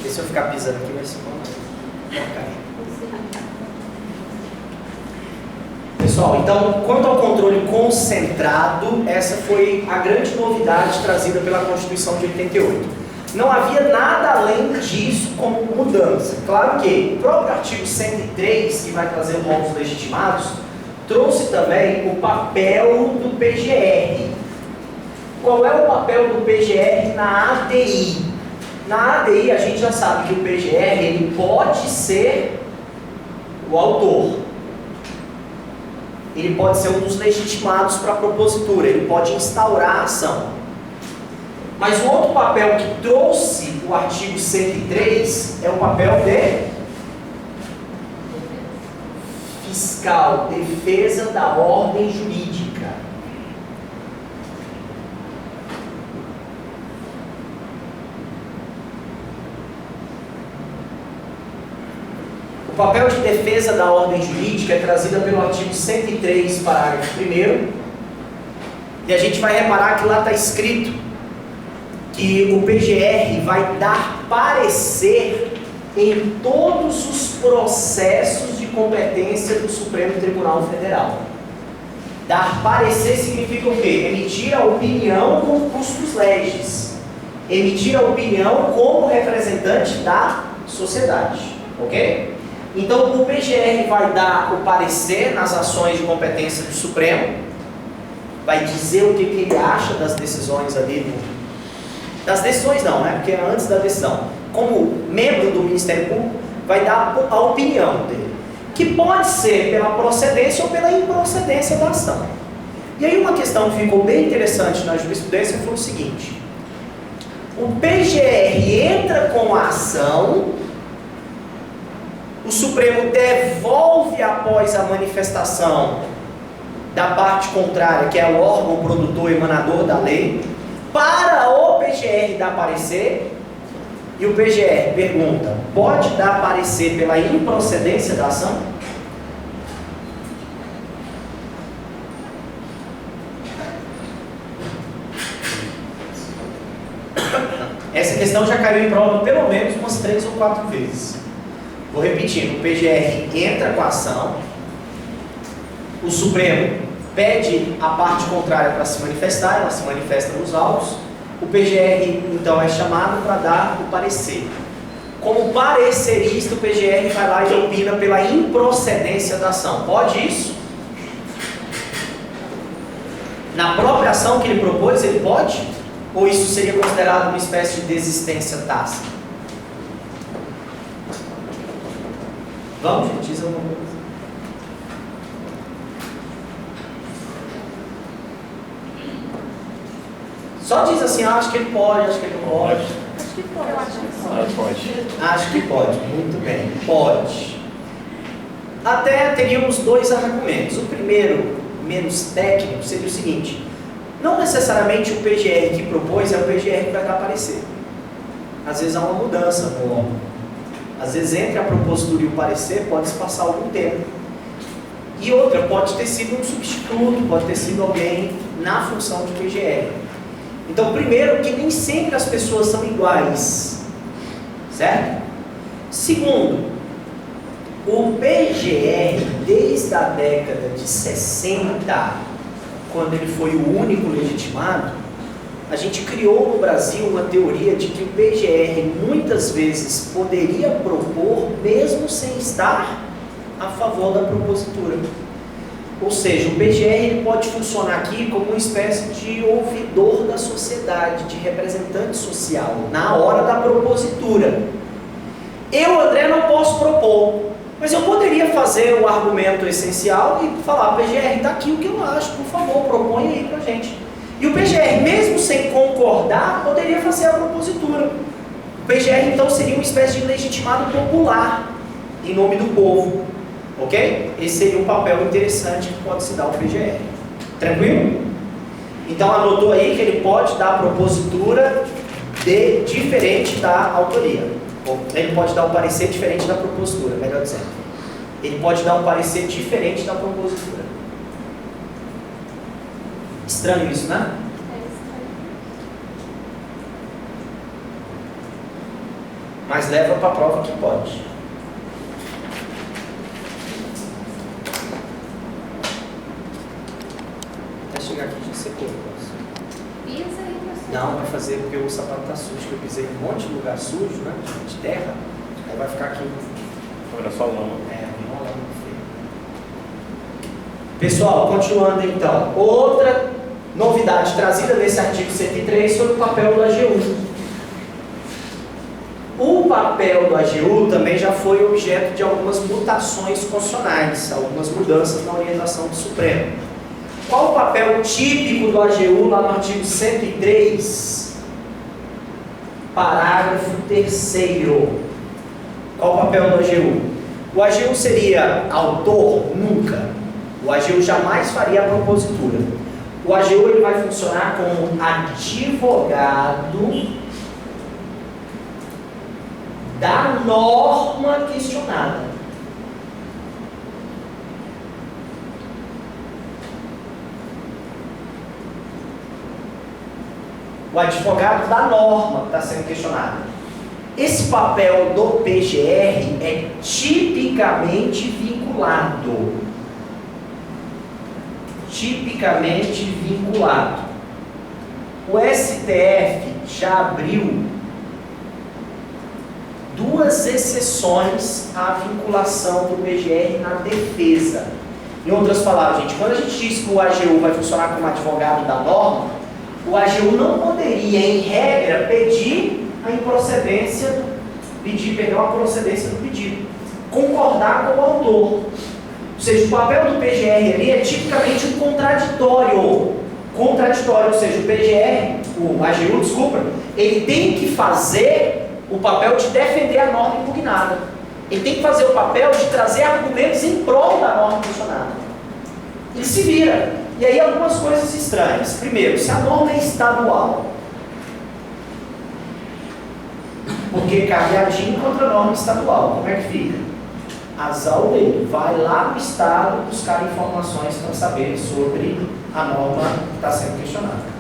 Porque se eu ficar pisando aqui vai ser uma porcaria. Pessoal, então, quanto ao controle concentrado, essa foi a grande novidade trazida pela Constituição de 88. Não havia nada além disso como mudança. Claro que o próprio artigo 103, que vai trazer votos legitimados, trouxe também o papel do PGR. Qual é o papel do PGR na ADI? Na ADI a gente já sabe que o PGR ele pode ser o autor. Ele pode ser um dos legitimados para a propositura, ele pode instaurar a ação. Mas o outro papel que trouxe o artigo 103 é o papel de fiscal, defesa da ordem jurídica. O papel de defesa da ordem jurídica é trazida pelo artigo 103, parágrafo 1º, e a gente vai reparar que lá está escrito que o PGR vai dar parecer em todos os processos de competência do Supremo Tribunal Federal. Dar parecer significa o quê? Emitir a opinião com custos legis. Emitir a opinião como representante da sociedade. Ok? Então, o PGR vai dar o parecer nas ações de competência do Supremo, vai dizer o que ele acha das decisões ali, das decisões não, né? Porque é antes da decisão. Como membro do Ministério Público, vai dar a opinião dele, que pode ser pela procedência ou pela improcedência da ação. E aí uma questão que ficou bem interessante na jurisprudência foi o seguinte: o PGR entra com a ação, o Supremo devolve após a manifestação da parte contrária, que é o órgão produtor emanador da lei, para o PGR dar parecer, e o PGR pergunta: pode dar parecer pela improcedência da ação? Essa questão já caiu em prova pelo menos umas 3 ou 4 vezes. Vou repetir: o PGR entra com a ação, o Supremo pede a parte contrária para se manifestar, ela se manifesta nos autos, o PGR então é chamado para dar o parecer. Como parecerista, o PGR vai lá e opina pela improcedência da ação. Pode isso? Na própria ação que ele propôs, ele pode? Ou isso seria considerado uma espécie de desistência tácita? Vamos, gente, diz alguma coisa. Só diz assim: acho que ele pode, acho que ele não pode. Acho que pode. Eu acho que pode. Acho que pode, muito bem, pode. Até teríamos 2 argumentos. O primeiro, menos técnico, seria o seguinte: não necessariamente o PGR que propôs é o PGR que vai dar parecer. Às vezes há uma mudança no órgão. Às vezes entre a propositura e o parecer pode-se passar algum tempo. E outra, pode ter sido um substituto, pode ter sido alguém na função de PGR. Então, primeiro, que nem sempre as pessoas são iguais, certo? Segundo, o PGR, desde a década de 60, quando ele foi o único legitimado, a gente criou no Brasil uma teoria de que o PGR muitas vezes poderia propor mesmo sem estar a favor da propositura. Ou seja, o PGR ele pode funcionar aqui como uma espécie de ouvidor da sociedade, de representante social, na hora da propositura. Eu, André, não posso propor, mas eu poderia fazer o argumento essencial e falar: PGR, está aqui o que eu acho, por favor, propõe aí pra gente. E o PGR, mesmo sem concordar, poderia fazer a propositura. O PGR, então, seria uma espécie de legitimado popular, em nome do povo. Ok? Esse seria um papel interessante que pode se dar ao PGR. Tranquilo? Então anotou aí que ele pode dar a propositura diferente da autoria. Ou ele pode dar um parecer diferente da propositura, melhor dizendo. Ele pode dar um parecer diferente da propositura. Estranho isso, né? mas leva para a prova que pode. Até chegar aqui já secou. Pisa e você. Não, vai fazer porque o sapato está sujo, que eu pisei em um monte de lugar sujo, né? De terra. Aí vai ficar aqui. Olha só lama. Uma lama feia. Pessoal, continuando então. Outra novidade trazida nesse artigo 103 sobre o papel do AGU. O papel do AGU também já foi objeto de algumas mutações constitucionais, algumas mudanças na orientação do Supremo. Qual o papel típico do AGU lá no artigo 103? Parágrafo 3º. Qual o papel do AGU? O AGU seria autor? Nunca. O AGU jamais faria a propositura. O AGU ele vai funcionar como advogado da norma questionada. O advogado da norma que está sendo questionada. Esse papel do PGR é tipicamente vinculado. Tipicamente vinculado. O STF já abriu duas exceções à vinculação do PGR na defesa. Em outras palavras, gente, quando a gente diz que o AGU vai funcionar como advogado da norma, o AGU não poderia, em regra, pedir a improcedência, a procedência do pedido, concordar com o autor. Ou seja, o papel do PGR ali é tipicamente um contraditório. Contraditório, ou seja, o AGU, desculpa, ele tem que fazer o papel de defender a norma impugnada. Ele tem que fazer o papel de trazer argumentos em prol da norma questionada. Ele se vira. E aí algumas coisas estranhas. Primeiro, se a norma é estadual, porque cabe a DIN contra a norma estadual, como é que fica? Azar o dele, vai lá no estado buscar informações para saber sobre a norma que está sendo questionada.